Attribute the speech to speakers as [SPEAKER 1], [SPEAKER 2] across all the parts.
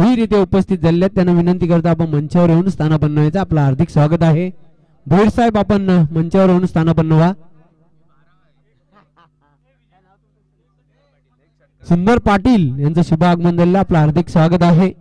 [SPEAKER 1] भोईर इथे उपस्थित झालेले आहेत त्यांना विनंती करतो आपण मंचावर येऊन स्थानापन्न व्हायचं. आपलं हार्दिक स्वागत आहे. भोईर साहेब आपण मंचावर येऊन स्थानापन्न व्हा. सुंदर पाटील यांचं शुभ आगमन झालेलं आपलं हार्दिक स्वागत आहे.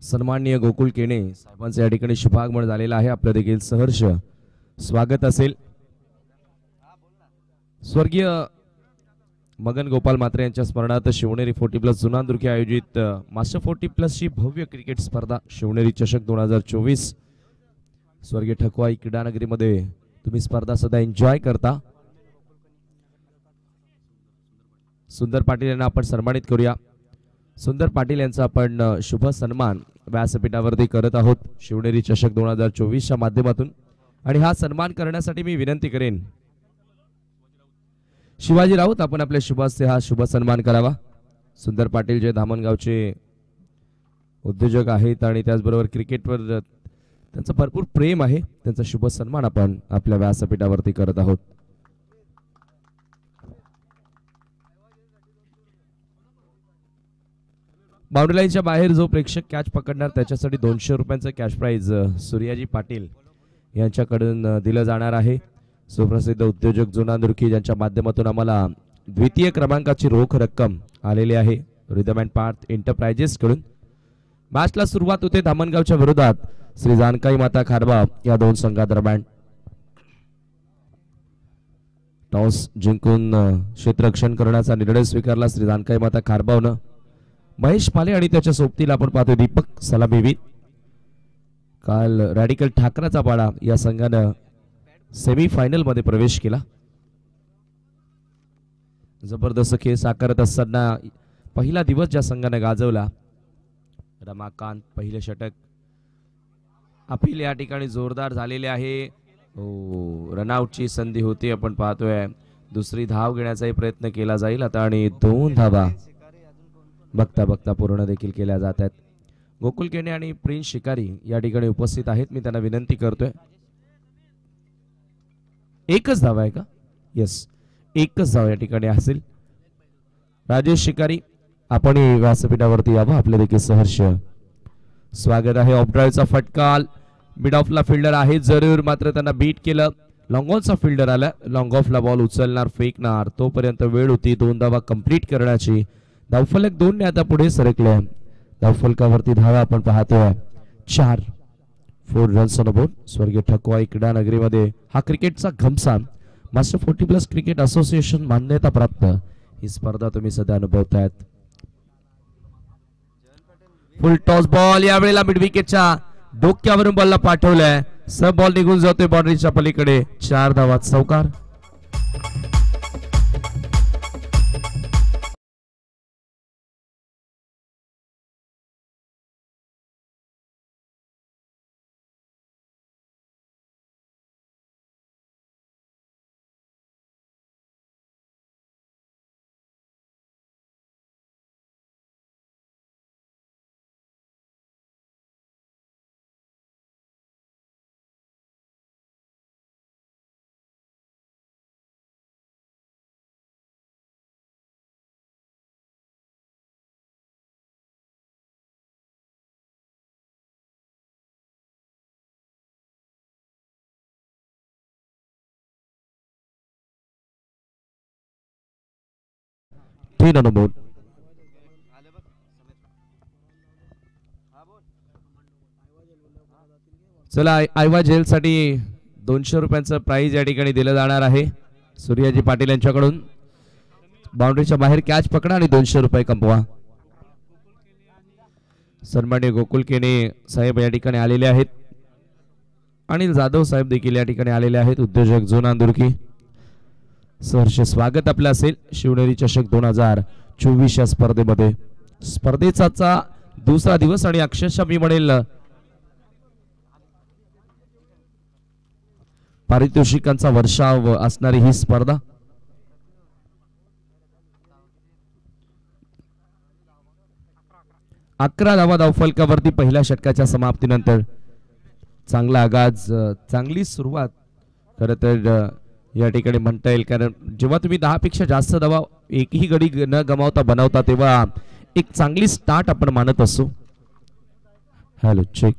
[SPEAKER 2] सन्माननीय गोकुळ केणे साहेबांचे या ठिकाणी शुभागमन झालेलं आहे. आपलं देखील सहर्ष स्वागत असेल. स्वर्गीय मगन गोपाल म्हात्रे यांच्या स्मरणार्थ शिवनेरी 40+ जुनांदुर्गी आयोजित मास्टर 40+ ची भव्य क्रिकेट स्पर्धा शिवनेरी चषक 2024 स्वर्गीय ठकवाई क्रीडानगरीमध्ये तुम्ही स्पर्धा सध्या एन्जॉय करता. सुंदर पाटील यांना आपण सन्मानित करूया. सुंदर पाटील यांचा आपण शुभ सन्मान व्यासपीठावरती करत आहोत शिवनेरी चषक 2024 च्या माध्यमातून. आणि हा सन्मान करण्यासाठी मी विनंती करेन शिवाजी राऊत आपण आपल्या शुभ हस्ते हा शुभ सन्मान करावा. सुंदर पाटील जे धामणगावचे उद्योजक आहेत आणि त्याचबरोबर क्रिकेटवर त्यांचं भरपूर प्रेम आहे, त्यांचा शुभ सन्मान आपण आपल्या व्यासपीठावरती करत आहोत. बाउंड्री लाईनच्या बाहेर जो प्रेक्षक कॅच पकडणार त्याच्यासाठी 200 रुपयांचं कॅश प्राइज सूर्याजी पाटील यांच्याकडून दिलं जाणार आहे. सुप्रसिद्ध उद्योजक जुनांदुर्गी यांच्या माध्यमातून आम्हाला द्वितीय क्रमांकाची रोख रक्कम आलेली आहे रिदम अँड पार्थ एंटरप्राइजेस कडून. मॅचला सुरुवात होते धामणगावच्या विरोधात श्री जानकाई माता खारबा या दोन संघादरम्यान. टॉस जिंकून क्षेत्ररक्षण करण्याचा निर्णय स्वीकारला श्री जानकाई माता खारबावनं. महेश माले आणि त्याच्या सोबतीला आपण पाहतो दीपक सलामीवीर. काल रॅडिकल ठाकराचा पाडा या संघानं सेमीफायनल मध्ये प्रवेश केला. जबरदस्त खेळ साकारत असताना पहिला दिवस ज्या संघाने गाजवला रमाकांत पहिले षटक अपील या ठिकाणी जोरदार झालेले आहे. रनआउटची संधी होती आपण पाहतोय. दुसरी धाव घेण्याचाही प्रयत्न केला जाईल आता आणि 2 धावा बघता बघता पूर्ण देखील केल्या जात आहेत. गोकुळ केणे आणि प्रिन्स शिकारी या ठिकाणी उपस्थित आहेत. मी त्यांना विनंती करतोय एकच धाव आहे का? येस एकच धाव या ठिकाणी असेल. राजेश शिकारी आपण व्यासपीठावरती यावं आपले देखील सहर्ष स्वागत आहे. ऑफ ड्राईव्हचा फटका मिड ऑफला फिल्डर आहे जरूर मात्र त्यांना बीट केलं. लॉंग ऑफचा फिल्डर आला. लॉंग ऑफला बॉल उचलणार फेकणार तोपर्यंत वेळ होती 2 धावा कंप्लीट करण्याची. धावफलक 2 ने आता पुढे सरकले. धावफलकावरती धावा आपण पाहतोय 4 रन्स ऑन बोर्ड. स्वर्गीय ठकवाई क्रीडानगरीमध्ये हा क्रिकेटचा घमसान मास्टर 40+ क्रिकेट असोसिएशन मान्यता प्राप्त ही स्पर्धा तुम्ही सध्या अनुभवतायत. फुल टॉस बॉल यावेळेला मिड विकेटच्या डोक्यावरून बॉलला पाठवलाय. सब बॉल निघून जातोय बाउंड्रीच्या पलीकडे. 4 धावा चौकार. चला आयवा जेल साठी 200 रुपयांचं प्राइज या ठिकाणी दिलं जाणार आहे सूर्याजी पाटील यांच्याकडून. बाउंड्रीच्या बाहेर कॅच पकडा आणि 200 रुपये कमवा. सन्माननीय गोकुल केने साहेब या ठिकाणी आलेले आहेत. अनिल जाधव साहेब देखील या ठिकाणी आलेले आहेत. उद्योजक झोन अंदुरकी, सहर्ष स्वागत आपलं असेल शिवनेरी चषक 2024 या स्पर्धेमध्ये. स्पर्धेचा दुसरा दिवस आणि अक्षरशः मी म्हणेल पारितोषिकांचा वर्षाव असणारी ही स्पर्धा. अकरा धावा धावफलकावरती पहिल्या षटकाच्या समाप्तीनंतर चांगला आगाज, चांगली सुरुवात खरं तर या ठिकाणी म्हणता येईल. कारण जेव्हा तुम्ही 10 पेक्षा जास्त धावा एकही गडी न गमावता बनवता तेव्हा एक चांगली स्टार्ट आपण मानत असतो. Hello check.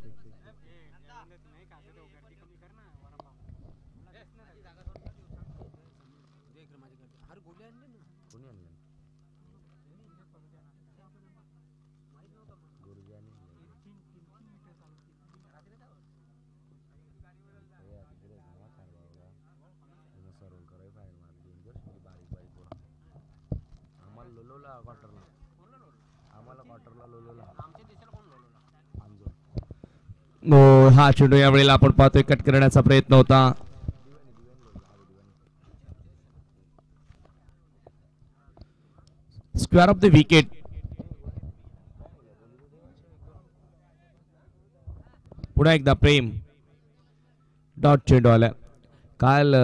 [SPEAKER 2] हा चेंडू यावेळेला आपण पाहतोय कट करण्याचा प्रयत्न होता. Square of the wicket. पुन्हा एकदा प्रेम डॉट चेंडू आला. काल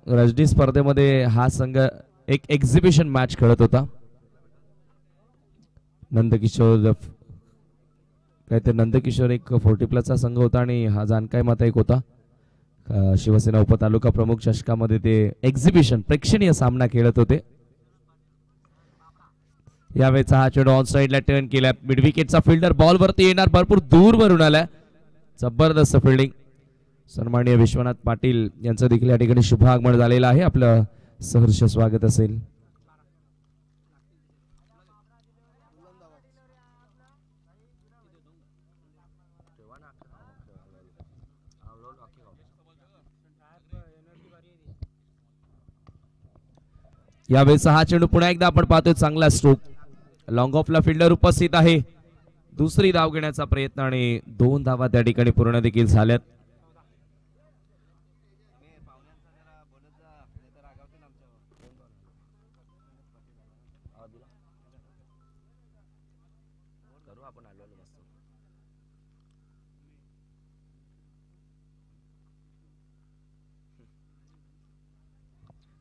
[SPEAKER 2] रणजी स्पर्धेमध्ये हा संघ एक एक्झिबिशन मॅच खेळत होता. नंदकिशोर एक 40+ संघ होता आणि हा जानकाय माता एक होता. शिवसेना उपतालुका प्रमुख चषकामध्ये ते एक्झिबिशन प्रेक्षणीय सामना खेळत होते. यावेळेचा हा चेंडू ऑन साइडला टर्न केला. मिड विकेटचा फिल्डर बॉल वरती येणार, भरपूर दूर वरून आलाय. जबरदस्त फिल्डिंग. सन्माननीय विश्वनाथ पाटील यांचं देखील या ठिकाणी शुभागमन झालेलं आहे. आपलं सहर्ष स्वागत असेल. यावेळेचा हा चेंडू पुन्हा एकदा आपण पाहतोय चांगला स्ट्रोक. लॉंग ऑफला फिल्डर उपस्थित आहे. दुसरी धाव घेण्याचा प्रयत्न आणि 2 धावा त्या ठिकाणी पूर्ण देखील झाल्यात.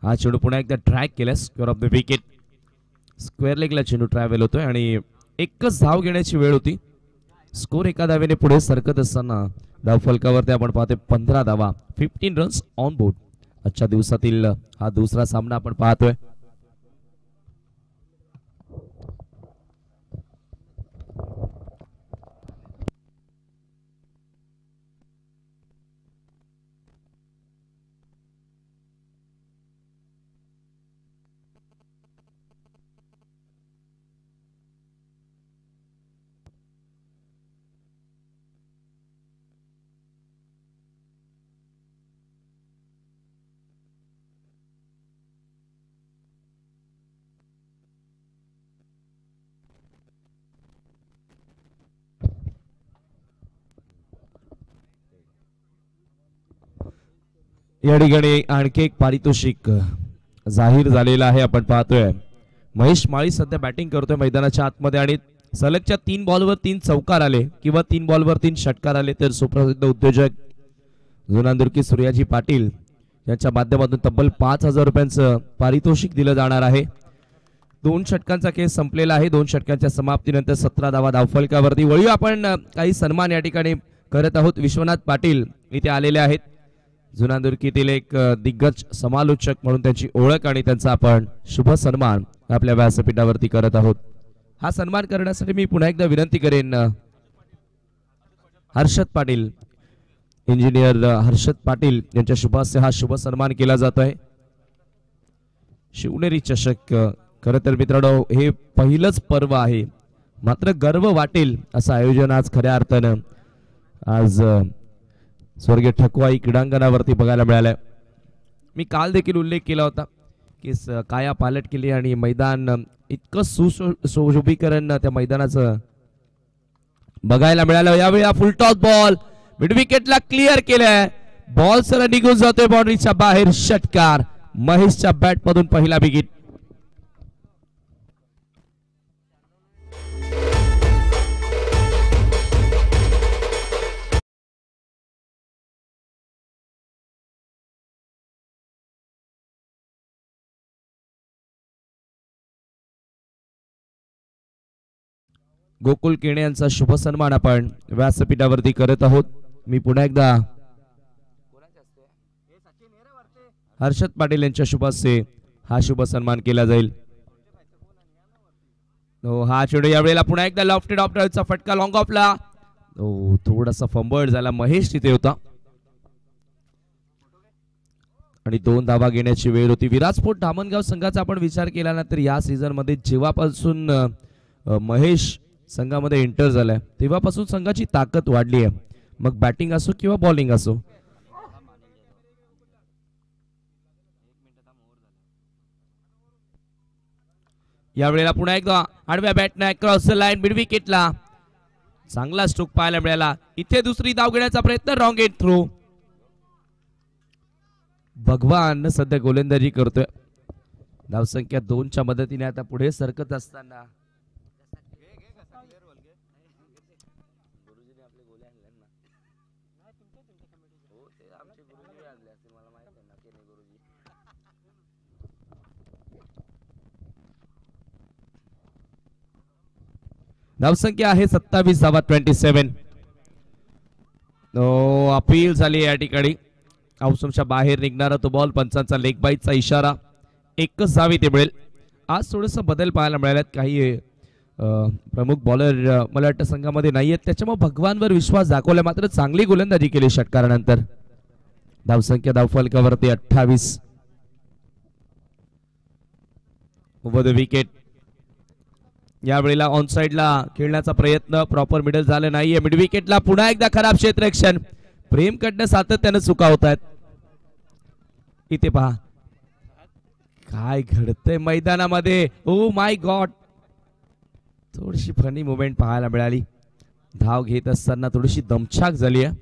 [SPEAKER 2] हा चेंडू पुन्हा एकदा ट्रॅक केला. Square of the wicket. Square लेगला चेंडू ट्रॅव्हल होतोय आणि एकच धाव घेण्याची वेळ होती. स्कोर एका धावेने पुढे सरकत असताना धावफलकावरती आपण पाहतोय 15 धावा, 15 रन्स ऑन बोर्ड. आजच्या दिवसातील हा दुसरा सामना आपण पाहतोय. या ठिकाणी आणखी एक पारितोषिक जाहीर झालेलं आहे. आपण पाहतोय महेश माळी सध्या बॅटिंग करतोय मैदानाच्या आतमध्ये आणि सलगच्या 3 बॉलवर 3 चौकार आले किंवा 3 बॉलवर 3 षटकार आले तर सुप्रसिद्ध उद्योजक जुनांदुरकी सूर्याजी पाटील यांच्या माध्यमातून तब्बल 5,000 रुपयांचं पारितोषिक दिलं जाणार आहे. 2 षटकांचा खेळ संपलेला आहे. 2 षटकांच्या समाप्तीनंतर 17 धावा धावफलकावरती. वळूया आपण काही सन्मान या ठिकाणी करत आहोत. विश्वनाथ पाटील इथे आलेले आहेत. जुनांदुरकीतील एक दिग्गज समालोचक म्हणून त्यांची ओळख आणि त्यांचा आपण शुभ सन्मान आपल्या व्यासपीठावरती करत आहोत. हा सन्मान करण्यासाठी मी पुन्हा एकदा विनंती करेन हर्षद पाटील, इंजिनियर हर्षद पाटील यांच्या शुभ हस्ते हा शुभ सन्मान केला जात आहे. शिवनेरी चषक खरं तर मित्रांनो हे पहिलंच पर्व आहे, मात्र गर्व वाटेल असं आयोजन आज खऱ्या अर्थानं आज स्वर्गीय ठकवाई क्रीडांगणावरती बघायला मिळालंय. मी काल देखील उल्लेख केला होता की काया पालट केली आणि मैदान इतकं सुशोभीकरण त्या मैदानाचं बघायला मिळालं. यावेळी फुल टॉस बॉल मिड विकेटला क्लिअर केलाय. बॉल सर निघून जातोय बाउंड्रीच्या बाहेर. षटकार. महेशच्या बॅट मधून पहिला विकेट. गोकुल केणे यांचा शुभ सन्मान आपण व्यासपीठावरती करत आहोत. मी पुन्हा एकदा हर्षद पाटील यांच्या शुभ हस्ते हा शुभ सन्मान केला जाईल. हा चेंडू यावेळेला पुन्हा एकदा लॉफ्टेड ऑफ चा फटका लॉंग ऑफला. थोडासा फंबळ झाला. महेश तिथे होता आणि 2 धावा घेण्याची वेळ होती. विराजपूर धामणगाव संघाचा आपण विचार केला ना तर या सीझन मध्ये जेव्हापासून महेश संघामध्ये एंटर झालाय तेव्हापासून संघाची ताकद वाढली आहे. मग बॅटिंग असो किंवा बॉलिंग असो. यावेळेला पुन्हा एकदा आडव्या बॅटने क्रॉस लाईन मिड विकेटला चांगला स्ट्रोक पाहायला मिळाला. इथे दुसरी धाव घेण्याचा प्रयत्न. Wrong end throw. भगवान सध्या गोलंदाजी करतोय. धावसंख्या 2च्या मदतीने आता पुढे सरकत असताना धावसंख्या आहे 27 धावा. 27. अपील झाली या ठिकाणी. आउटस्टंपच्या बाहेर निघणारा तो बॉल. पंचांचा लेग बाईटचा इशारा. एकच धाव ते मिळेल. आज थोडस बदल पाहायला मिळाल्यात. काही प्रमुख बॉलर मला वाटतं संघामध्ये नाहीयेत त्याच्यामुळे भगवानवर विश्वास दाखवला. मात्र चांगली गोलंदाजी केली षटकारानंतर. धावसंख्या धावफलकावरती 28. Over the wicket. यावेळेला ऑन साइडला खेळण्याचा प्रयत्न प्रॉपर मिडल झालं नाहीये. मिड विकेटला पुन्हा एकदा खराब क्षेत्ररक्षण. प्रेम कडनं सातत्यानं चुका होत आहेत. इथे पहा काय घडतंय मैदानामध्ये. Oh my God. थोडीशी फनी मुवमेंट पाहायला मिळाली. धाव घेत असताना थोडीशी दमछाक झाली आहे.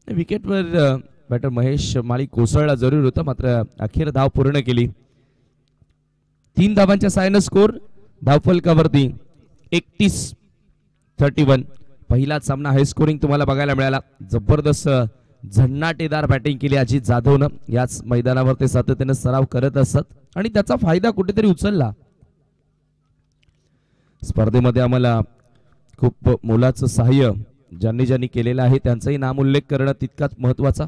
[SPEAKER 2] विकेटवर बॅटर महेश माळी कोसळला जरूर होता मात्र अखेर धाव पूर्ण केली. 3 धावांच्या साहाय्याने स्कोर धावफलकावरती 31-31. पहिला सामना हाय स्कोरिंग तुम्हाला बघायला मिळाला. जबरदस्त झन्नाटेदार बॅटिंग केली अजित जाधवनं. याच मैदानावर ते सातत्याने सराव करत असतात आणि त्याचा फायदा कुठेतरी उचलला. स्पर्धेमध्ये आम्हाला खूप मोलाचं सहाय्य ज्यांनी केलेलं आहे त्यांचाही नाम उल्लेख करणं तितकाच महत्वाचा.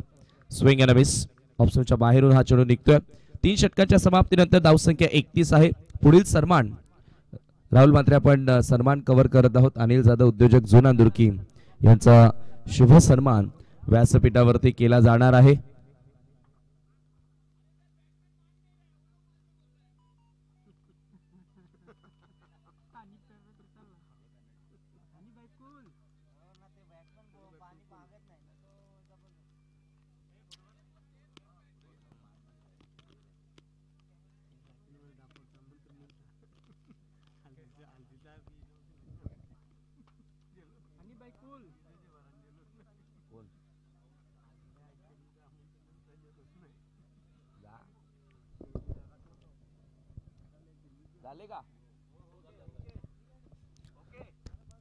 [SPEAKER 2] Swing and miss. ऑप्शनच्या बाहेरून हा चेंडू निघतोय. 3 षटकाच्या समाप्तीनंतर धावसंख्या 31 आहे. पुढील सन्मान राहुल मात्रे आपण सन्मान कव्हर करत आहोत. अनिल जाधव उद्योजक जुना दुर्की यांचा शुभ सन्मान व्यासपीठावरती केला जाणार आहे.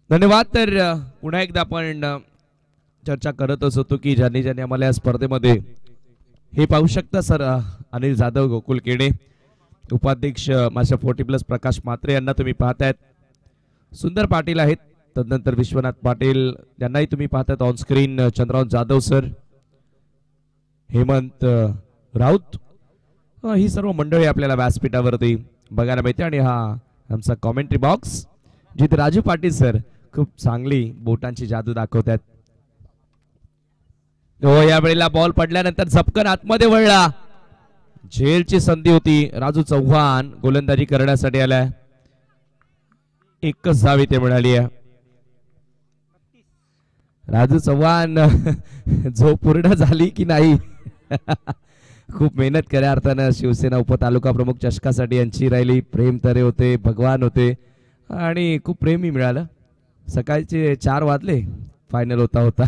[SPEAKER 2] धन्यवाद. तर पुन्हा एकदा आपण चर्चा करतच होतो की ज्यांनी आम्हाला या स्पर्धेमध्ये हे पाहू शकता सर अनिल जाधव, गोकुल केणे, उपाध्यक्ष मास्टर 40+ प्रकाश मात्रे यांना तुम्ही पाहतायत. सुंदर पाटील आहेत. तदनंतर विश्वनाथ पाटील यांनाही तुम्ही पाहतायत on screen. Chandrarao Jadhav sir, Hemant Raut, ही सर्व मंडळी आपल्याला व्यासपीठावरती बघायला मिळते. आणि हा आमचा कॉमेंट्री बॉक्स जिथे राजू पाटील सर खूप चांगली बोटांची जादू दाखवतात. या वेळेला बॉल पडल्यानंतर झपकन आतमध्ये वळला. झेलची संधी होती. राजू चव्हाण गोलंदाजी करण्यासाठी आलाय. एकच धाव इथे मिळाली आहे. राजू चव्हाण झोप पूर्ण झाली की नाही खूप मेहनत खऱ्या अर्थानं शिवसेना उपतालुका प्रमुख चषकासाठी यांची राहिली. प्रेम तरे होते, भगवान होते आणि खूप प्रेमही मिळालं. सकाळचे 4 वाजले फायनल होता होता.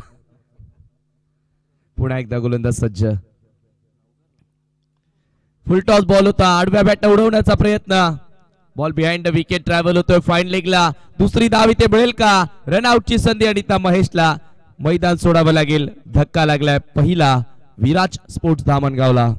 [SPEAKER 2] पुन्हा एकदा गोलंदाज सज्ज. फुल टॉस बॉल होता. आडव्या बॅट उडवण्याचा प्रयत्न. Ball behind the wicket travel होतोय फाईन लेगला. दुसरी धाव इथे मिळेल का? रनआउटची संधी आणि त्या महेशला मैदान सोडावं लागेल. धक्का लागलाय पहिला विराज स्पोर्ट्स धामणगावला.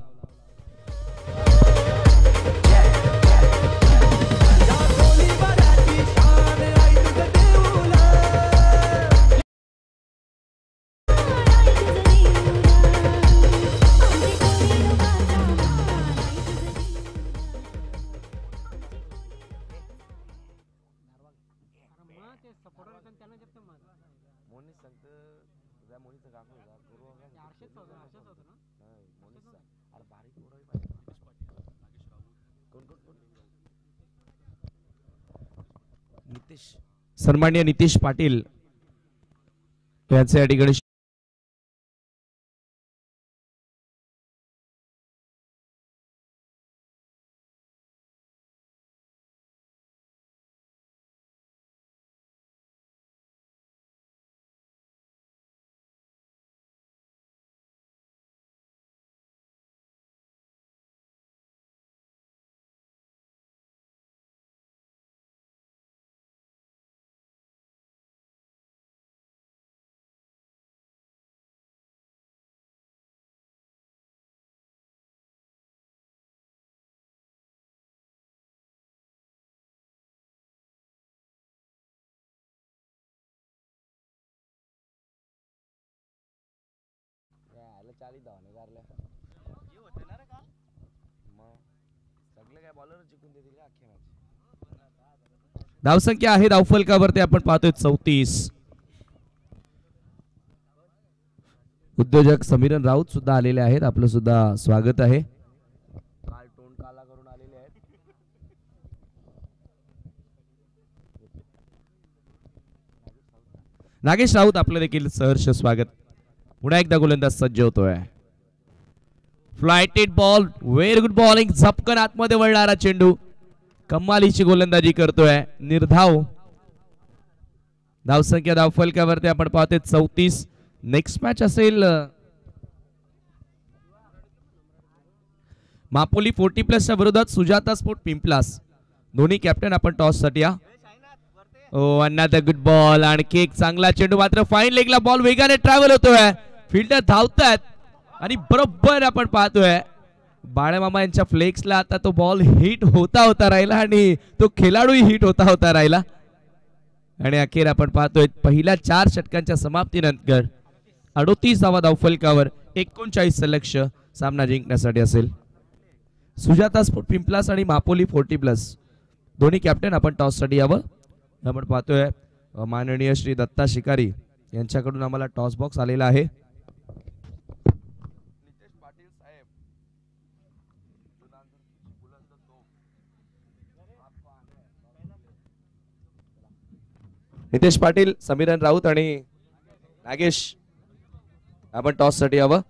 [SPEAKER 2] सन्माननीय नितीश पाटील यांचे या ठिकाणी धावसंख्या आहे धावफलकावरती आपण पाहतोय 34. उद्योजक समीरन राऊत सुद्धा आलेले आहेत. आपलं सुद्धा स्वागत आहे. नागेश राऊत आपलं देखील सहर्ष स्वागत. पुन्हा एकदा गोलंदाज सज्ज होतोय. Flighted ball. Very good bowling. झपकन आतमध्ये वळणारा चेंडू. कमालीची गोलंदाजी करतोय. निर्धाव. धावसंख्या धावफलकावरती आपण पाहतोय 34. नेक्स्ट मॅच असेल मापोली 40+ च्या विरोधात सुजाता स्पोर्ट पिंपलास. दोन्ही कॅप्टन आपण टॉस साठी या. ओ अनदर गुड बॉल. आणखी एक चांगला चेंडू. मात्र फाईन लेगला बॉल वेगाने ट्रॅव्हल होतोय. फिल्डर धावतात आणि बरोबर आपण पाहतोय बाळमामा यांच्या फ्लेक्सला आता तो बॉल हिट होता राहिला आणि तो खेळाडूही हिट होता राहिला. आणि अखेर आपण पाहतोय पहिल्या 4 षटकांच्या समाप्तीनंतर 38 धावा धावफलकावर 39 लक्ष सामना जिंकण्यासाठी असेल. सुजाता स्पोर्ट पिंपलास आणि मापोली 40+ दोन्ही कॅप्टन आपण टॉस साठी यावं. आपण पाहतोय माननीय श्री दत्ता शिकारी यांच्याकडून आम्हाला टॉस बॉक्स आलेला आहे. नितेश पाटील, समीरन राऊत आणि नागेश आपण टॉस साठी यावं.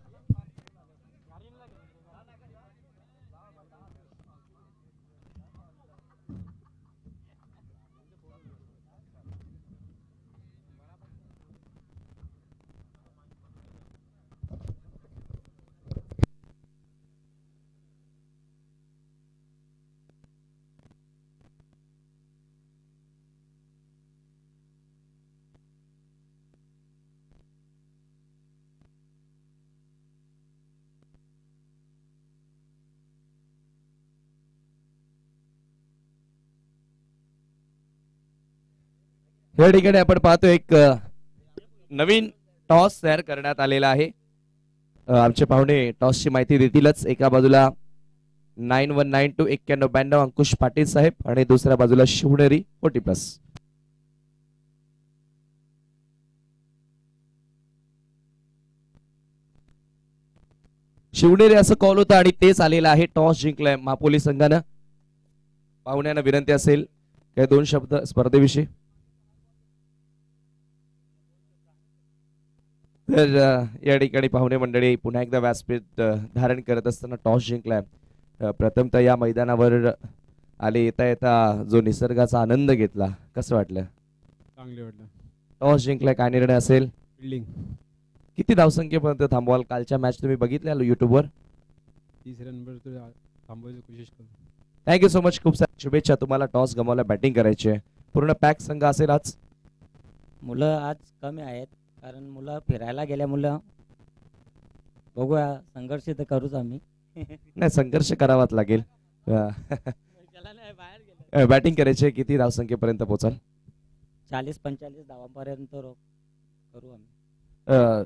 [SPEAKER 2] या ठिकाणी आपण पाहतो एक नवीन टॉस तयार करण्यात आलेला आहे. आमचे पाहुणे टॉसची माहिती देतीलच. एका बाजूला 9192 9192 अंकुश पाटील साहेब आणि दुसऱ्या बाजूला शिवनेरी 40+. शिवनेरी असं कॉल होता आणि तेच आलेलं आहे. टॉस जिंकलाय मापोली संघानं. पाहुण्यांना विनंती असेल काही 2 शब्द स्पर्धेविषयी. तर या ठिकाणी पाहुणे मंडळी पुन्हा एकदा व्यासपीठ धारण करत असताना टॉस जिंकलाय. प्रथमतः या मैदानावर आले येता येता जो निसर्गाचा आनंद घेतला कसं वाटलं?
[SPEAKER 1] चांगले वाटलं.
[SPEAKER 2] टॉस जिंकलाय, काय निर्णय असेल?
[SPEAKER 1] फिल्डिंग
[SPEAKER 2] किती धावसंख्येपर्यंत थांबवाल? कालच्या मॅच तुम्ही बघितल्या युट्यूबवर?
[SPEAKER 1] 30 रनवर तर थांबवायची कोशिश करू.
[SPEAKER 2] थँक्यू सो मच, खूप साऱ्या शुभेच्छा तुम्हाला. टॉस गमावला, बॅटिंग करायची आहे. पूर्ण पॅक संघ असेल आज.
[SPEAKER 3] मुलं आज कमी आहेत कारण मुलं फिरायला गेल्यामुळं बघूया, संघर्ष तर करूच आम्ही.
[SPEAKER 2] नाही, संघर्ष करावाच लागेल. बॅटिंग करायची. किती धावसंख्येपर्यंत पोहोचाल?
[SPEAKER 3] 40-45 धावांपर्यंत करू आम्ही.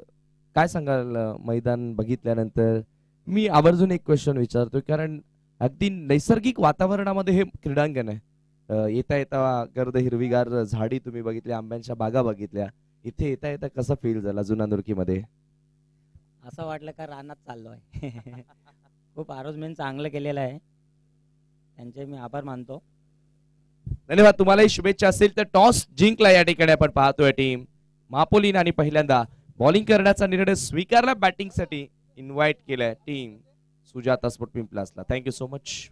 [SPEAKER 2] काय सांगाल मैदान बघितल्यानंतर? मी आवर्जून एक क्वेश्चन विचारतो, कारण अगदी नैसर्गिक वातावरणामध्ये हे क्रीडांगण आहे. येता येता गर्द हिरवीगार झाडी तुम्ही बघितल्या, आंब्यांच्या बागा बघितल्या. इथे येता येता कसा फील झाला जुना नुरकीमध्ये?
[SPEAKER 3] असं वाटलं का रानात चाललो आहे. खूप अरेंजमेंट चांगलं केलेलं आहे, त्यांचे मी आभार मानतो.
[SPEAKER 2] धन्यवाद, तुम्हालाही शुभेच्छा असतील. तर टॉस जिंकला या ठिकाणी आपण पाहतोय टीम महापोलीन, आणि पहिल्यांदा बॉलिंग करण्याचा निर्णय स्वीकारला. बॅटिंगसाठी इन्व्हाइट केलाय टीम सुजाता स्पोर्ट पिंपलासला. Thank you so much.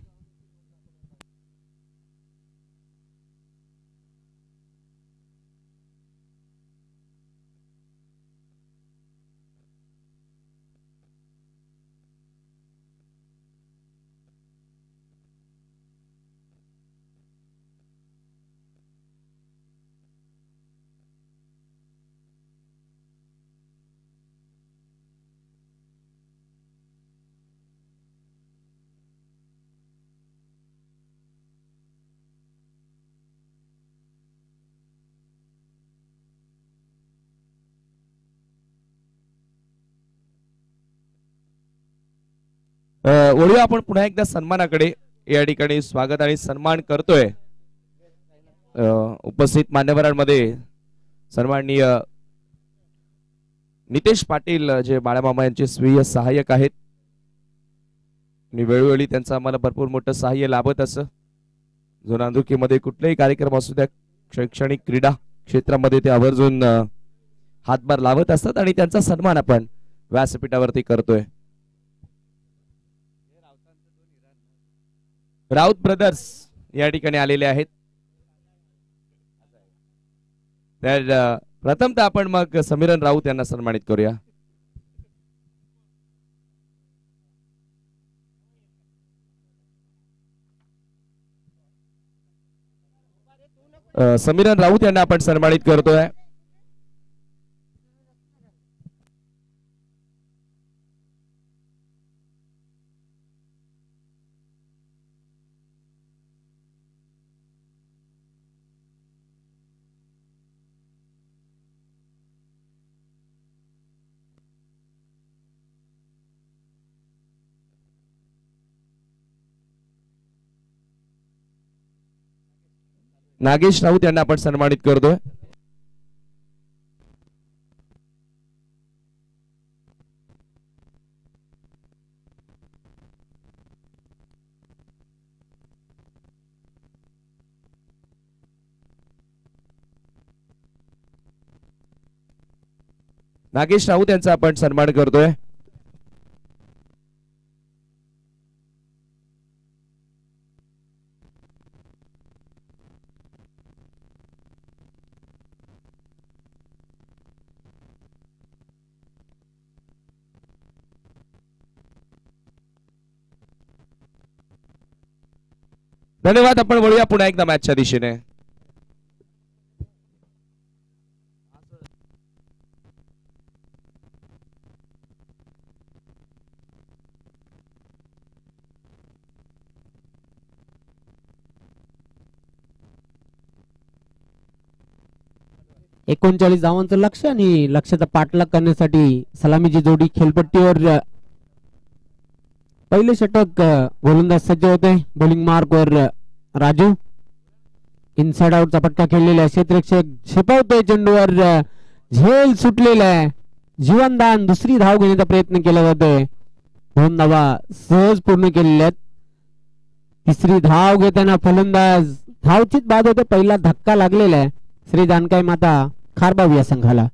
[SPEAKER 2] वळूया आपण पुन्हा एकदा सन्मानाकडे. या ठिकाणी स्वागत आणि सन्मान करतोय उपस्थित मान्यवरांमध्ये सन्माननीय नितेश पाटील, जे बाळामामा यांचे स्वीय सहाय्यक आहेत, आणि वेळोवेळी त्यांचं आम्हाला भरपूर मोठं सहाय्य लाभत असं. नांदुकीमध्ये कुठलेही कार्यक्रम असू द्या, शैक्षणिक क्रीडा क्षेत्रामध्ये ते आवर्जून हातभार लावत असतात, आणि त्यांचा सन्मान आपण व्यासपीठावरती करतोय. राऊत ब्रदर्स या ठिकाणी आलेले आहेत. तर प्रथमतः आपण मग समीरन राऊत यांना सन्मानित करूया. समीरन राऊत यांना आपण सन्मानित करतोय. नागेश राऊत यांना आपण सन्मानित करतोय. नागेश राऊत यांचा आपण सन्मान करतोय. धन्यवाद. आपण वळूया पुन्हा एकदा मॅचच्या दिशेने.
[SPEAKER 1] एकोणचाळीस धावांचं लक्ष, आणि लक्ष्याचा पाठलाग करण्यासाठी सलामीची जोडी खेळपट्टीवर. पहिले षटक गोलंदाज सज्ज होते. बॉलिंग मार्क वर राजू. इनसाइड आउटचा फटका खेळलेला आहे. क्षेत्ररक्षक शिपवतोय चेंडूवर. झेल सुटलेला आहे. जीवनदान, दुसरी धाव घेण्याचा प्रयत्न केला जातोय. 2 धावा सहज पूर्ण केलेल्या आहेत. तिसरी धाव घेताना फलंदाज धावचीत बाद होते. पहिला धक्का लागलेला आहे श्री जानकाई माता खारबाव या संघाला.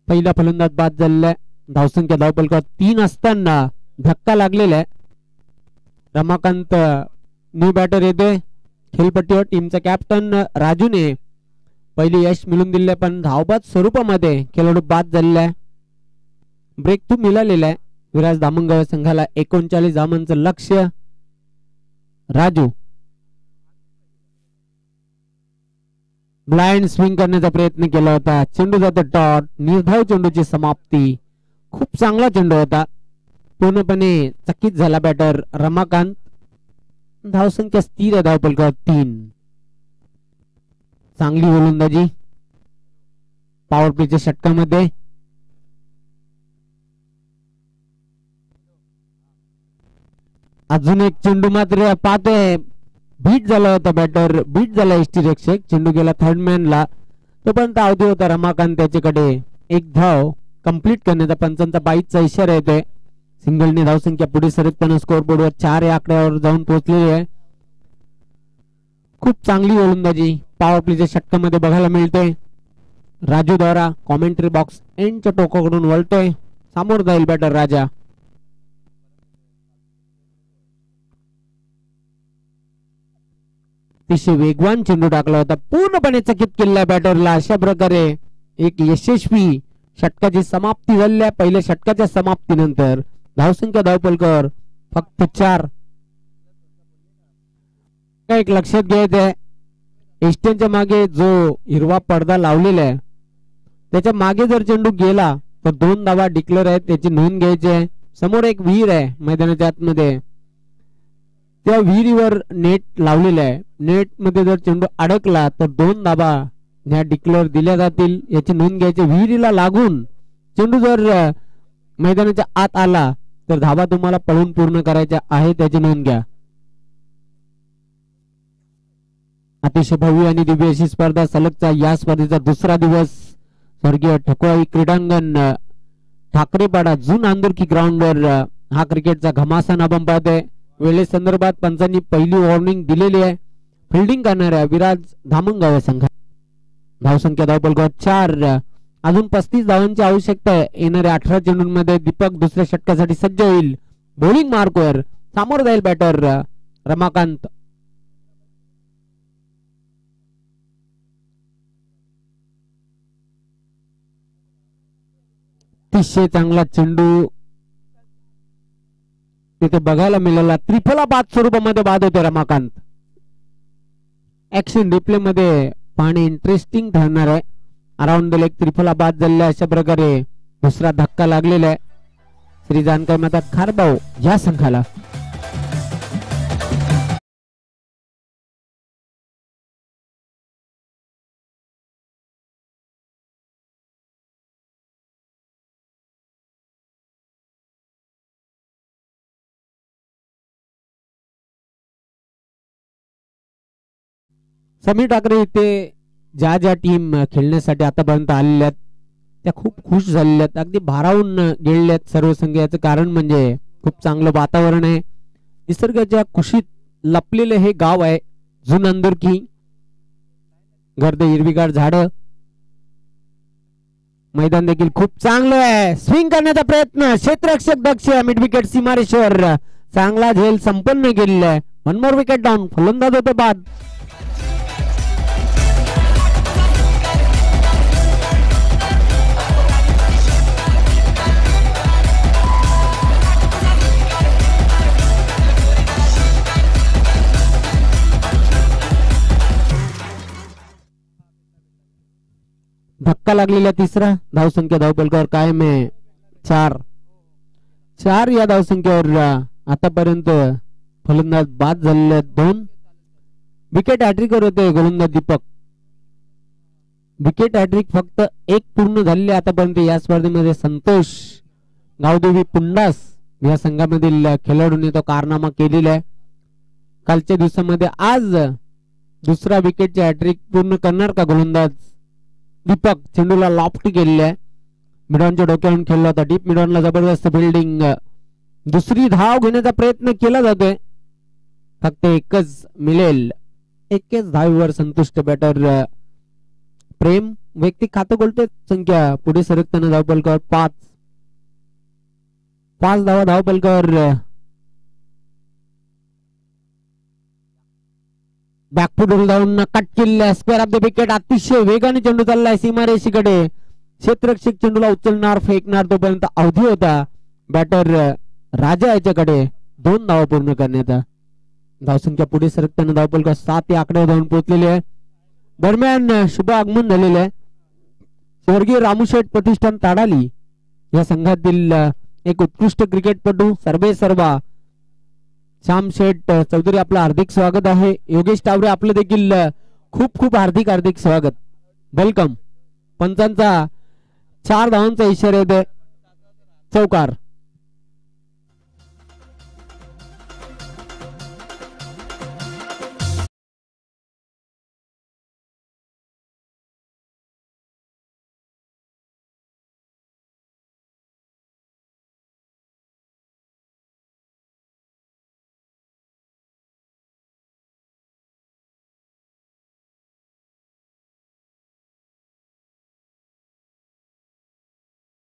[SPEAKER 1] पहिला फलंदाज बाद झालेला आहे. धावसंख्या धावपलकावर 3 असताना धक्का लागलेला आहे. रमाकांत न्यू बॅटर येतोय खेळपट्टीवर. टीमचा कॅप्टन राजूने पहिली यश मिळून दिले, पण धावबाद स्वरूपामध्ये खेळाडू बाद झालेला आहे. ब्रेक थ्रू मिळालेला आहे विराज धामणगाव संघाला. 39 धावांचं लक्ष्य. राजू ब्लाइंड स्विंग करण्याचा प्रयत्न केला होता. चेंडू जातो डॉट. निर्धाव चेंडूची समाप्ती. खूप चांगला चेंडू होता. पूर्णपणे चकित झाला बॅटर रमाकांत. धावसंख्या स्थिर आहे धावपलकावर 3. चांगली गोलंदाजी पॉवर प्लेच्या षटकामध्ये. अजून एक चेंडू मात्र पाहतोय. बीट झाला होता बॅटर. बीट झाला यष्टीरक्षक. चेंडू गेला थर्ड मॅनला. तोपर्यंत अवधी होता रमाकांत त्याच्याकडे. एक धाव कंप्लीट करण्याचा पंचांचा 22चा इशारा येतोय. सिंगलने धावसंख्या पुढे सरकताना स्कोर बोर्डवर 4 या आकड्यावर जाऊन पोहोचलेली आहे. खूप चांगली गोलंदाजी पॉवर प्लेच्या षटकामध्ये बघायला मिळते. राजू द्वारा कॉमेंट्री बॉक्स एंडच्या टोकाकडून वळतोय. समोर जाईल बॅटर राजा. अतिशय वेगवान चेंडू टाकला होता. पूर्णपणे चकित केलेला बॅटरला. अशा प्रकारे एक यशस्वी षटकाची समाप्ती झाली आहे. पहिल्या षटकाच्या समाप्तीनंतर धावसंख्या धावपलकावर फक्त 4. एक लक्षात घ्यायचंय, एस्टेनच्या मागे जो हिरवा पडदा लावलेला आहे त्याच्या मागे जर चेंडू गेला तर 2 धावा डिक्लेअर आहेत. त्याची नोंद घ्यायची आहे. समोर एक विहीर आहे मैदानाच्या आतमध्ये. त्या विहिरीवर नेट लावलेलं आहे. नेट मध्ये जर चेंडू अडकला तर 2 धावा ह्या डिक्लेअर दिल्या जातील. याची नोंद घ्यायची. विहिरीला लागून चेंडू जर मैदानाच्या आत आला तर धावा तुम्हाला पळून पूर्ण करायच्या आहे. त्याची नोंद घ्या. अतिशय भव्य आणि दिव्य अशी स्पर्धा सलगचा या स्पर्धेचा दुसरा दिवस स्वर्गीय ठकुळाई क्रीडांगण ठाकरेपाडा जून आंदुरकी ग्राउंडवर हा क्रिकेटचा घमासान आपण पाहतोय. वेळेसंदर्भात पंचांनी पहिली वॉर्निंग दिलेली आहे. फिल्डिंग करणाऱ्या विराज धामणगाव संघ. धावसंख्या धावपलकावर 4. अजून 35 धावांची आवश्यकता आहे. येणाऱ्या 18 चेंडूंमध्ये दीपक दुसऱ्या षटकासाठी सज्ज होईल. बॉलिंग मार्कवर समोर जाईल बॅटर रमाकांत. अतिशय चांगला चेंडू तिथे बघायला मिळाला. त्रिफला बाद स्वरूपामध्ये बाद होते रमाकांत. ऍक्शन रिप्ले मध्ये पाहणे इंटरेस्टिंग ठरणार आहे. अराउंड द लेग त्रिफला बाद झालेला. अशा प्रकारे दुसरा धक्का लागलेला आहे श्री जानकर माता खारबाव या संघाला. समीर ठाकरे इथे ज्या ज्या टीम खेळण्यासाठी आतापर्यंत आलेल्या आहेत त्या खूप खुश झालेल्या आहेत. अगदी भारावून गेलेल्या आहेत सर्व संघ. याचं कारण म्हणजे खूप चांगलं वातावरण आहे. निसर्गाच्या कुशीत लपलेले हे गाव आहे जुन अंदुरकी. गर्द हिरवीगार झाड. मैदान देखील खूप चांगलं आहे. स्विंग करण्याचा प्रयत्न. क्षेत्ररक्षक दक्ष. मिड विकेट सीमारेश्वर. चांगला झेल संपन्न केलेला आहे. 1 मोर विकेट डाऊन. फलंदाज होते बाद. धक्का लागलेला तिसरा. धावसंख्या धावपलकावर कायम आहे 4 या धावसंख्येवर आतापर्यंत फलंदाज बाद झालेले 2. विकेट हॅट्रिकवर होते गोलंदाज दीपक. विकेट हॅट्रिक फक्त 1 पूर्ण झालेले आतापर्यंत या स्पर्धेमध्ये. संतोष गावदेवी पुंडास या संघामधील खेळाडूंनी तो कारनामा केलेला आहे. कालच्या दिवसामध्ये आज दुसरा विकेटचे हॅट्रिक पूर्ण करणार का गोलंदाज दीपक. चेंडूला लॉफ्ट केलेला आहे. मिडॉनच्या डोक्यावरून खेळला होता. डीप मिडॉनला जबरदस्त फिल्डिंग. दुसरी धाव घेण्याचा प्रयत्न केला जातोय. फक्त एकच मिळेल. एकच धावीवर संतुष्ट बॅटर प्रेम वैयक्तिक खातं गोलते संख्या पुढे सरकताना धावपलकावर 5 धावा धावपलकावर. बॅकफुट धावून कट केलेला स्क्वेअर ऑफ द विकेट. अतिशय वेगाने चेंडू चाललाय सीमारेषेकडे. क्षेत्ररक्षक चेंडूला उचलणार फेकणार तोपर्यंत अवधी होता बॅटर राजा याच्याकडे 2 धावा पूर्ण करण्याचा. धावसंख्या पुढे सरकताना धावपलका 7 या आकड्यावर धावून पोहोचलेली आहे. दरम्यान शुभ आगमन झालेलं आहे स्वर्गीय रामूशेठ प्रतिष्ठान ताडाली या संघातील एक उत्कृष्ट क्रिकेटपटू सर्वे सर्वा श्याम शेठ चौधरी आपलं हार्दिक स्वागत आहे. योगेश टावरे आपलं देखील खूप खूप हार्दिक स्वागत. वेलकम. पंचांचा 4 धावांचा इशारा येतोय. चौकार.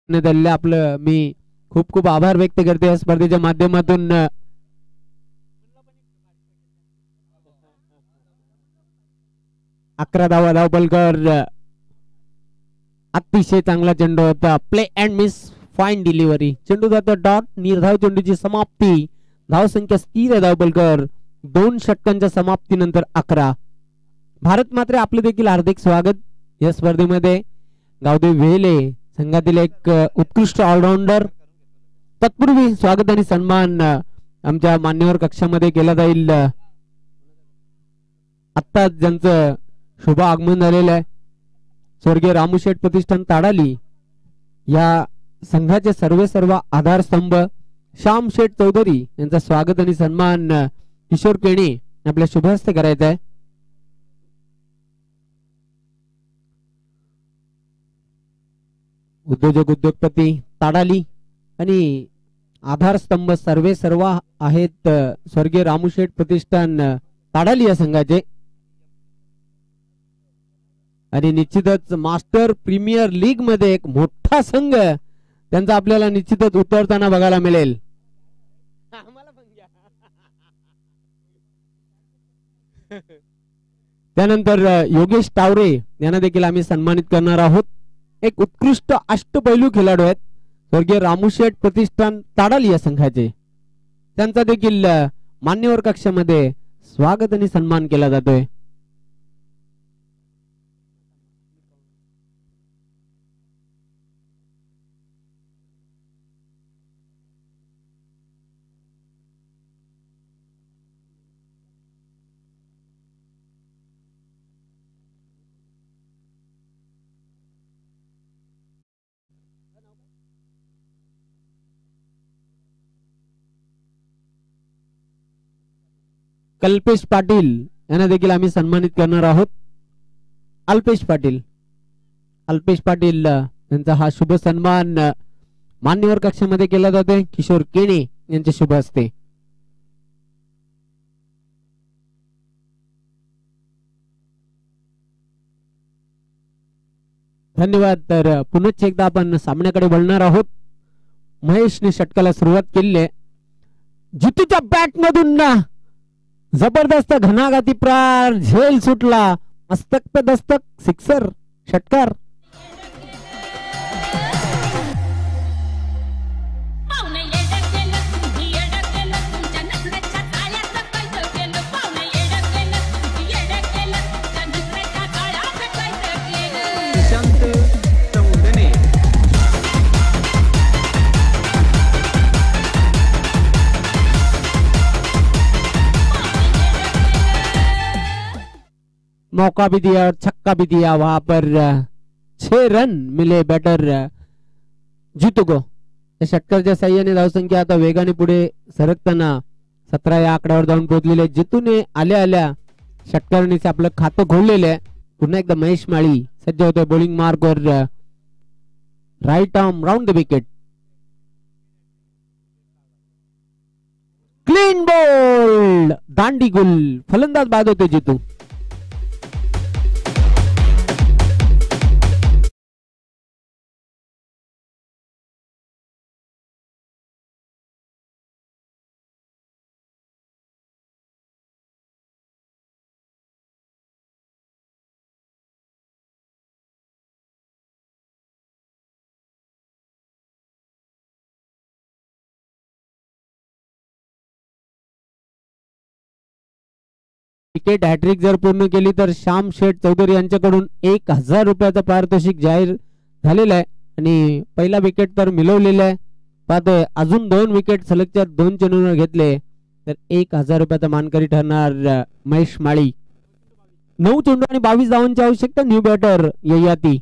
[SPEAKER 1] आपलं मी खूप खूप आभार व्यक्त करते या स्पर्धेच्या माध्यमातून. अकरा धावा धावपलकर. अतिशय चांगला चेंडू होता. Play and miss fine delivery. चेंडू जातो डॉट. निर्धाव चेंडूची समाप्ती. धावसंख्या स्थिर आहे धावपलकर. 2 षटकांच्या समाप्तीनंतर 11. भारत मात्र आपले देखील हार्दिक स्वागत या स्पर्धेमध्ये. गावदेव वेले संघातील एक उत्कृष्ट ऑलराऊंडर. तत्पूर्वी स्वागत आणि सन्मान आमच्या मान्यवर कक्षामध्ये केला जाईल. आता ज्यांचं शुभ आगमन झालेलं आहे स्वर्गीय रामूशेठ प्रतिष्ठान ताडाली या संघाचे सर्व आधारस्तंभ श्याम शेठ चौधरी यांचा स्वागत आणि सन्मान किशोर केणी आपल्या शुभहस्ते करायचा आहे. उद्योजपती ताडाली आणि आधारस्तंभ सर्व आहेत स्वर्गीय रामूशेठ प्रतिष्ठान ताडाली या संघाचे. आणि निश्चितच मास्टर प्रीमियर लीग मध्ये एक मोठा संघ त्यांचा आपल्याला निश्चितच उतरताना बघायला मिळेल. त्यानंतर योगेश टावरे यांना देखील आम्ही सन्मानित करणार आहोत. एक उत्कृष्ट अष्टपैलू खेळाडू आहेत स्वर्गीय रामूशेठ प्रतिष्ठान ताडाली या संघाचे. त्यांचा देखील मान्यवर कक्षामध्ये स्वागत आणि सन्मान केला जातोय. कल्पेश पाटील यांना देखील आम्ही सन्मानित करणार आहोत. अल्पेश पाटील यांचा हा शुभ सन्मान मान्यवर कक्षामध्ये केला जातोय किशोर केणे यांचे शुभ हस्ते. धन्यवाद. तर पुनश्च एकदा आपण सामन्याकडे वळणार आहोत. महेशने षटकाला सुरुवात केली आहे. जितूच्या बॅट मधून जबरदस्त घणाघाती प्रार. झेल सुटला. मस्तक पे दस्तक. सिक्सर. षटकार. मौका भी दिया और छक्का भी दिया. वहां पर 6 रन मिले बैटर जीतू को. षटकारच्या साह्याने धावसंख्या आता वेगाने पुढे सरकताना 17 या आकड्यावर जाऊन पोहोचलेले. जितूने आल्या षटकारणीचे आपलं खातं खोललेलं आहे. पुन्हा एकदा महेश माळी सज्ज होतोय बॉलिंग मार्क वर. Right arm round the wicket. Clean ball. दांडी गुल. फलंदाज बाद होते जितू. विकेट हॅट्रिक जर पूर्ण केली तर श्याम शेठ चौधरी यांच्याकडून 1000 रुपयाचं पारितोषिक जाहीर झालेलं आहे आणि पहिला विकेट तर मिळवलेला आहे. पाहतोय अजून 2 विकेट सलगच्या 2 चेंडूंवर घेतले तर 1000 रुपयाचा मानकरी ठरणार महेश माळी. 9 चेंडू आणि 22 धावांची आवश्यकता. New batter Yayati.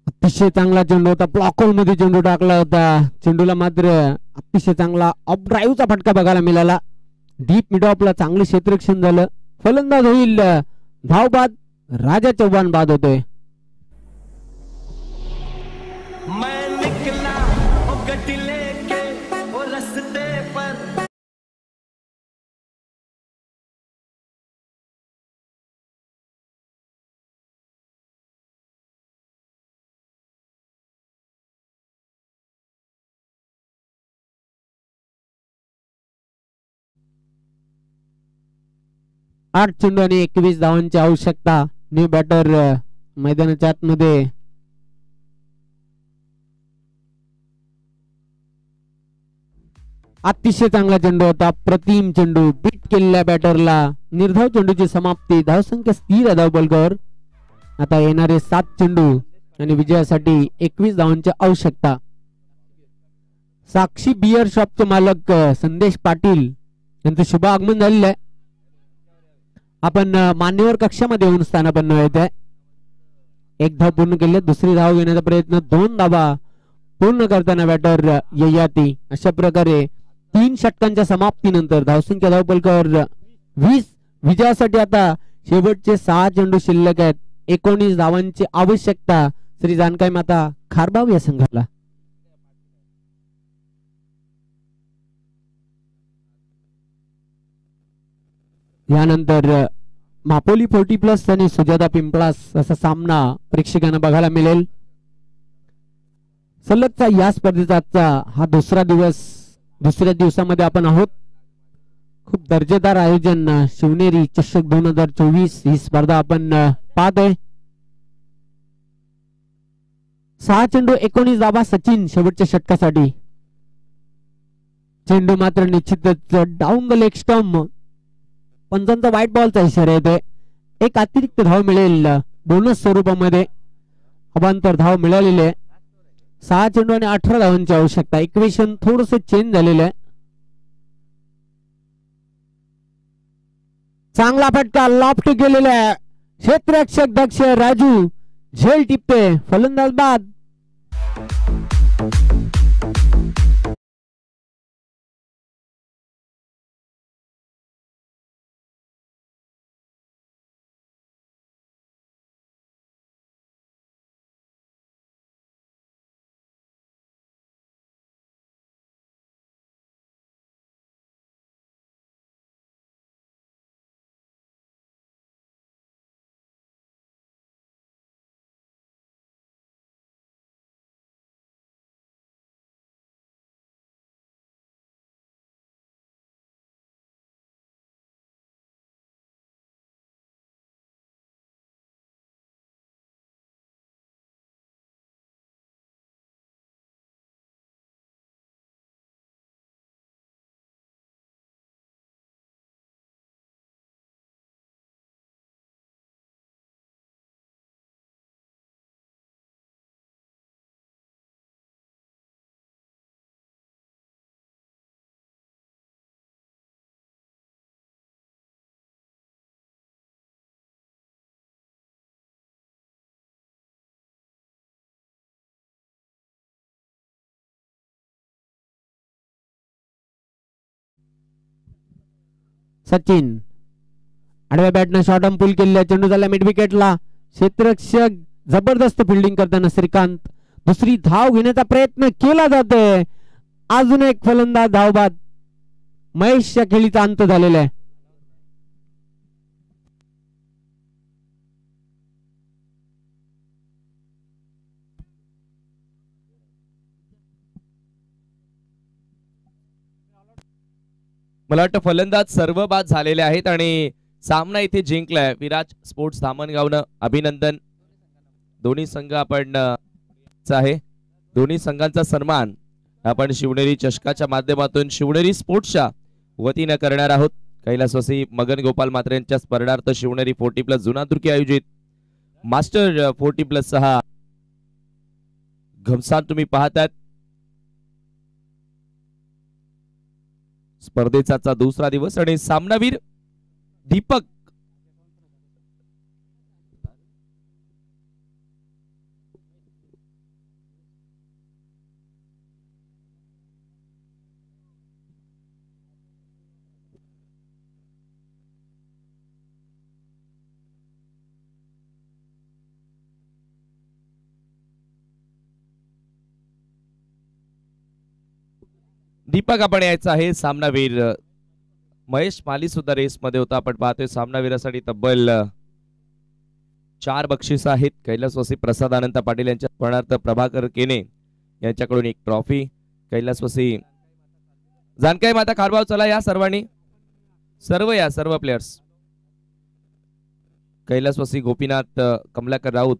[SPEAKER 1] अतिशय चांगला चेंडू होता. ब्लॉक होल मध्ये चेंडू टाकला होता. चेंडूला मात्र अतिशय चांगला ऑफ ड्राईव्हचा फटका बघायला मिळाला. डीप मिड ऑफला चांगलं क्षेत्ररक्षण झालं. फलंदाज होईल धाव बाद. राजा चव्हाण बाद होतोय. आठ चेंडू आणि 21 धावांची आवश्यकता. न्यू बॅटर मैदानाच्या आतमध्ये. अतिशय चांगला चेंडू होता. प्रतिम चेंडू. बीट केलेल्या बॅटरला. निर्धाव चेंडूची समाप्ती. धावसंख्या स्थिर आहे धावबलकावर. आता येणारे 7 चेंडू आणि विजयासाठी 21 धावांची आवश्यकता. साक्षी बियर शॉपचे मालक संदेश पाटील यांचं शुभ आगमन झालेलं आहे. आपण मान्यवर कक्षामध्ये येऊन स्थानापन्न होत आहे. 1 धाव पूर्ण केली. दुसरी धाव घेण्याचा प्रयत्न. 2 धावा पूर्ण करताना बॅटर ययाती. अशा प्रकारे 3 षटकांच्या समाप्तीनंतर धावसंख्या धावपलकावर 20. विजयासाठी आता शेवटचे 6 चेंडू शिल्लक आहेत. 19 धावांची आवश्यकता श्री जानकाई माता खारबाव या संघाला. यानंतर मापोली 40+ आणि सुजाता पिंपळास असा सामना प्रेक्षकांना बघायला मिळेल. सलगचा या स्पर्धेचा आजचा हा दुसरा दिवस. दुसऱ्या दिवसामध्ये आपण आहोत. खूप दर्जेदार आयोजन. शिवनेरी चषक 2024 ही स्पर्धा आपण पाहतोय. 6 चेंडू 19 धावा. सचिन शेवटच्या षटकासाठी. चेंडू मात्र निश्चितच डाऊन द लेग स्टंप. पंचांचा व्हाईट बॉलचा इशारा येतोय. 1 अतिरिक्त धाव मिळेल बोनस स्वरूपामध्ये. अबांतर धाव मिळालेले आहे. 6 चेंडू आणि 18 धावांची आवश्यकता. इक्वेशन थोडस चेंज झालेलं आहे. चांगला फटका लॉफ्ट केलेला आहे. क्षेत्ररक्षक दक्ष राजू झेल टिपते. फलंदाज बाद. सचिन आडव्या बॅटनं शॉर्ट आर्म पुल केलेला. चेंडू झाला मिड विकेटला. क्षेत्ररक्षक जबरदस्त फिल्डिंग करताना श्रीकांत. दुसरी धाव घेण्याचा प्रयत्न केला जातोय. अजून एक फलंदाज धावबाद. महेशच्या खेळीचा अंत झालेला आहे.
[SPEAKER 2] मला वाटतं फलंदाज सर्व बाद झालेले आहेत आणि सामना इथे जिंकलाय. विराज स्पोर्ट्स धामणगावनं अभिनंदन. दोन्ही संघ आपण आहे. दोन्ही संघांचा सन्मान आपण शिवनेरी चषकाच्या माध्यमातून शिवनेरी स्पोर्ट्सच्या वतीनं करणार आहोत. कैलासवासी मगन गोपाल मात्रे यांच्या स्पर्धार्थ शिवनेरी 40+ जुना तुर्की आयोजित मास्टर 40+6 घमसान तुम्ही पाहतात. स्पर्धेचा दुसरा दिवस आणि सामनावीर दीपक दीपक आपण यायचा आहे. सामनावीर महेश माली सुद्धा रेस मध्ये होता. आपण पाहतोय सामनावीरासाठी तब्बल 4 बक्षीस आहेत. कैलासवासी प्रसाद अनंत पाटील यांच्या स्मरणार्थ प्रभाकर केने यांच्याकडून 1 ट्रॉफी. कैलासवासी जानकाई माता खारबाव चला या सर्वांनी, सर्व प्लेयर्स. कैलासवासी गोपीनाथ कमलाकर राऊत